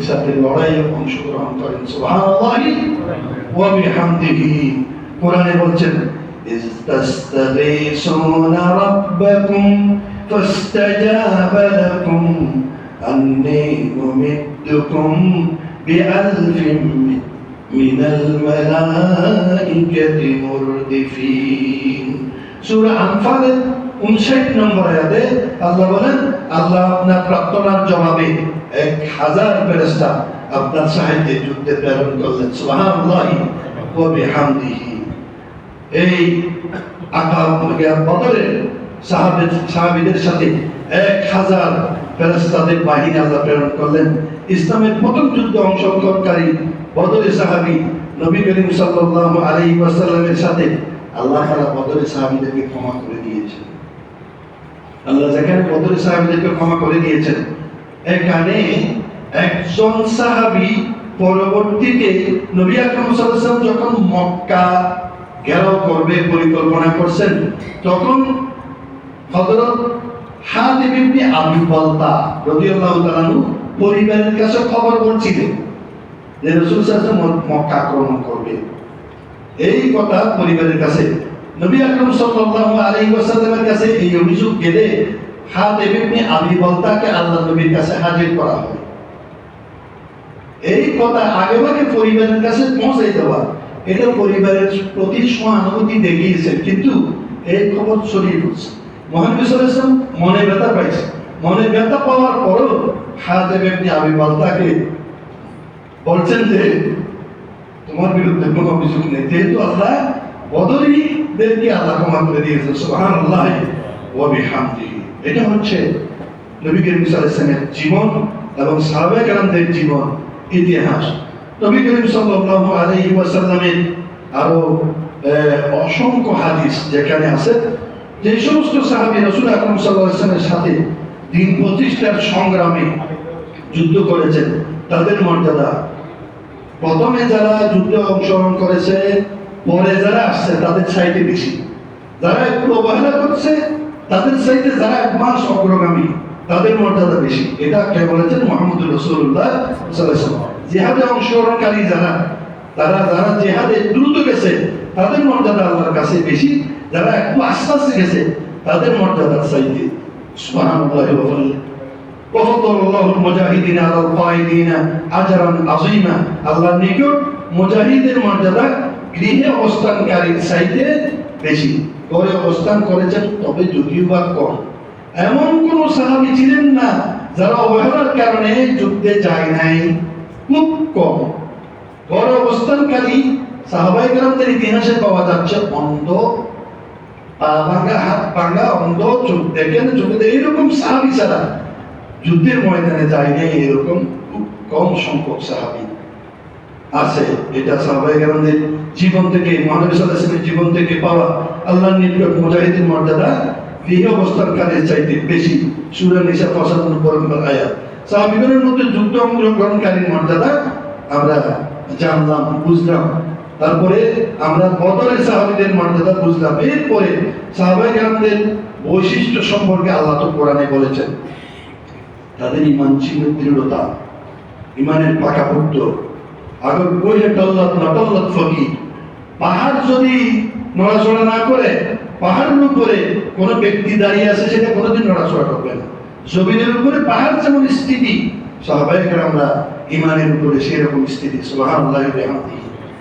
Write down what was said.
সাথে লড়াই অংশগ্রহণ করেন। সুবহানাল্লাহি ওয়া বিহামদিহি। কোরআনে বলছেন ইস্তাগীসুনা রাব্বাকুম ফাস্তাজাবা লাকুম আন্নী মুমিদ্দুকুম বিআলফিন মিনাল মালাইকাতি মুরদিফিন। সূরা আনফালের 59 নম্বর আয়াতে আল্লাহ বলেন, আল্লাহ আপনার প্রার্থনার জবাবে 1000 ফেরেশতা আপনার সাহায্যে যুদ্ধে প্রেরণ করলেন। সুবহানাল্লাহি ওয়া বিহামদিহি। এই বদরের সাহাবীদের সাথে 1000 ফেরেশতাদের বাহিনী আল্লাহ প্রেরণ করলেন। ইসলামের প্রথম যুদ্ধে অংশগ্রহণকারী বদরের সাহাবী নবী করিম সাল্লাল্লাহু আলাইহি ওয়াসাল্লামের সাথে আল্লাহ তাআলা বদরের সাহাবীদেরকে ক্ষমা করে দিয়েছেন। আল্লাহ যেখানে বদরের সাহাবীদেরকে ক্ষমা করে দিয়েছেন, এখানে একজন সাহাবী পরবর্তীতে নবী আকরাম সাল্লাল্লাহু আলাইহি ওয়াসাল্লাম যখন মক্কা ঘেরাও করবে পরিকল্পনা করছেন, তখন হযরত হাতিব ইবনে আবি বালতা রাদিয়াল্লাহু তাআলা পরিবারের কাছে খবর পৌঁছিলেন যে রাসূল সাল্লাল্লাহু আলাইহি ওয়াসাল্লাম মক্কা আক্রমণ করবে। এই কথা পরিবারের কাছে নবী আকরাম সাল্লাল্লাহু আলাইহি ওয়াসাল্লামের কাছে এই অভিযোগ গেলে হাতিব ইবনে আবি বালতাকে আল্লাহর নবীর কাছে হাজির করা হয়। এই কথা আগেভাগে পরিবারের কাছে পৌঁছাই দেওয়া, এটা পরিবারের প্রতি সহানুভূতি দেখিয়েছেন, কিন্তু এই খবর ছড়িয়ে পড়ছে। মহানবী সাল্লাল্লাহু আলাইহি ওয়াসাল্লাম মনে ব্যথা পাইছে। মনে ব্যথা পাওয়ার পরও হাতিব ইবনে আবি বালতাকে বলছেন যে তোমার বিরুদ্ধে কোনো অভিযোগ নেই, যেহেতু আল্লাহ বদরীদেরকে আল্লাহ ক্ষমা করে দিয়েছেন। সুবহানাল্লাহি ওয়া বিহামদিহি। এটা হচ্ছে নবী করিম সাল্লাল্লাহু আলাইহি ওয়াসাল্লামের জীবন এবং সাহাবায়ে কেরামদের জীবন ইতিহাস। নবী করিম সাল্লাল্লাহু আলাইহি ওয়াসাল্লামের আরো অসংখ্য হাদিস যেখানে আছে, যে সমস্ত সাহাবী রাসূল আকরাম সাল্লাল্লাহু আলাইহি ওয়াসাল্লামের সাথে দিন প্রতিষ্ঠার সংগ্রামে যুদ্ধ করেছেন, তাদের মর্যাদা প্রথমে যারা যুদ্ধে অংশগ্রহণ করেছে, পরে যারা আসছে তাদের চাইতে বেশি। যারা একটু অবহেলা করছে তাদের চাইতে যারা এক মাস অগ্রগামী, তাদের মর্যাদা বেশি। এটা কে বলেছেন? মুহাম্মদুর রাসূলুল্লাহ সাল্লাল্লাহু আলাইহি ওয়াসাল্লাম। জিহাদে অংশগ্রহণকারী যারা জিহাদে দ্রুত গেছে, তাদের মর্যাদা আল্লাহর কাছে বেশি। যারা একটু আস্তে আস্তে গেছে, তাদের মর্যাদার চাইতে সুবহানাল্লাহি ওয়া ওয়াফাদাল্লাহুল মুজাহিদিনা আলাল কায়িদিনা আজরান আযীমা। আল্লাহর নিকট মুজাহিদের মর্যাদা গৃহে অবস্থানকারীর চাইতে বেশি। ঘরে অবস্থান করেছেন তবে যদিও বা কম। এমন কোন সাহাবী ছিলেন না যারা অবহেলার কারণে যুদ্ধে যায় নাই, খুব কম। ঘরে অবস্থানকারী সাহাবায়ে কেরামদের ইতিহাসে পাওয়া যাচ্ছে অন্ধ, পা ভাঙা, হাত ভাঙা, অন্ধ, চোখ দেখেন, চোখে এইরকম সাহাবী ছাড়া যুদ্ধের ময়দানে যায় নাই এরকম খুব কম সংখ্যক সাহাবী আছে। এটা সাহাবায়ে কেরামদের জীবন থেকে, মহানবী সাল্লাল্লাহু আলাইহি ওয়াসাল্লামের জীবন থেকে পাওয়া আল্লাহর নিকট মুজাহিদের মর্যাদা গৃহে অবস্থানকারীর চাইতে বেশি। সূরা নিসা ৫৫ নম্বর আয়াত। সাহাবীদের মধ্যে যুদ্ধ অংশগ্রহণকারীর মর্যাদা আমরা জানলাম, বুঝলাম। তারপরে আমরা বদরের সাহাবীদের মর্যাদা বুঝলাম। এরপরে সাহাবায়ে কেরামদের বৈশিষ্ট্য সম্পর্কে আল্লাহ তো কোরআনে বলেছেন, তাদের ঈমান ছিল দৃঢ়তা, ঈমানের পাকাপোক্ত। আগর কইলে টল্লাত নটল্লাত ফকির। পাহাড় যদি নড়াচড়া না করে, পাহাড়ের উপরে কোনো ব্যক্তি দাঁড়িয়ে আছে, সেটা কোনোদিন নড়াচড়া করবে না। জমিনের উপরে পাহাড় যেমন স্থিতি, সাহাবায়ে কেরামরা ঈমানের উপরে সেরকম স্থিতি। সুবহানাল্লাহি ওয়া বিহামদিহি।